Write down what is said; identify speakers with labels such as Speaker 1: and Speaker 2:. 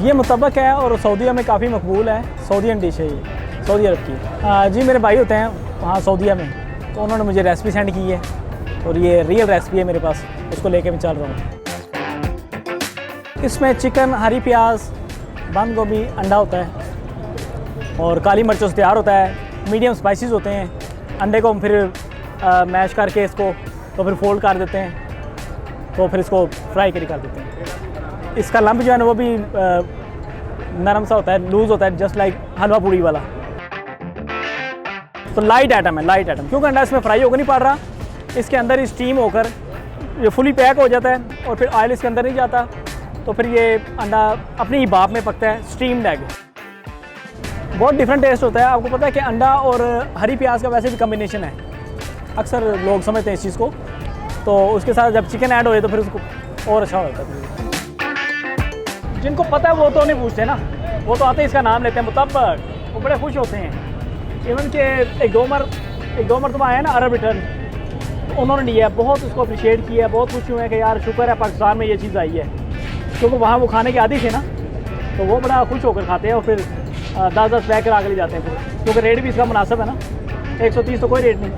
Speaker 1: ये मुतब्बक है और सऊदीया में काफ़ी मकबूल है। सऊदीयन डिश है ये, सऊदी अरब की। जी मेरे भाई होते हैं वहाँ सऊदीया में, तो उन्होंने मुझे रेसिपी सेंड की है और ये रियल रेसिपी है मेरे पास, उसको लेके मैं चल रहा हूँ। इसमें चिकन, हरी प्याज, बंद गोभी, अंडा होता है और काली मिर्चों से तैयार होता है। मीडियम स्पाइसेस होते हैं। अंडे को हम फिर मैश करके इसको तो फिर फोल्ड कर देते हैं, तो फिर इसको फ्राई कर देते हैं। इसका लंब जो है ना वो भी नरम सा होता है, लूज़ होता है, जस्ट लाइक हलवा पूड़ी वाला। तो लाइट आइटम है, लाइट आइटम, क्योंकि अंडा इसमें फ्राई होकर नहीं पड़ रहा, इसके अंदर ही स्टीम होकर ये फुली पैक हो जाता है और फिर ऑयल इसके अंदर नहीं जाता, तो फिर ये अंडा अपनी ही भाप में पकता है। स्टीम्ड एग बहुत डिफरेंट टेस्ट होता है। आपको पता है कि अंडा और हरी प्याज का वैसे भी कम्बिनेशन है, अक्सर लोग समझते हैं इस चीज़ को, तो उसके साथ जब चिकन ऐड हो जाए तो फिर उसको और अच्छा होता है। जिनको पता है वो तो नहीं पूछते ना, वो तो आते ही इसका नाम लेते हैं मुतब्बक, वो बड़े खुश होते हैं। इवन के एक दो मरतबा आया ना अरब रिटर्न, तो उन्होंने लिया, बहुत उसको अप्रिशिएट किया, बहुत खुश हुए हैं कि यार शुक्र है पाकिस्तान में ये चीज़ आई है, क्योंकि वहाँ वो खाने के आदी थे ना, तो वो बड़ा खुश होकर खाते हैं और फिर 10-10 पैक करा के ले जाते हैं, क्योंकि रेट भी इसका मुनासिब है ना, 130 तो कोई रेट नहीं।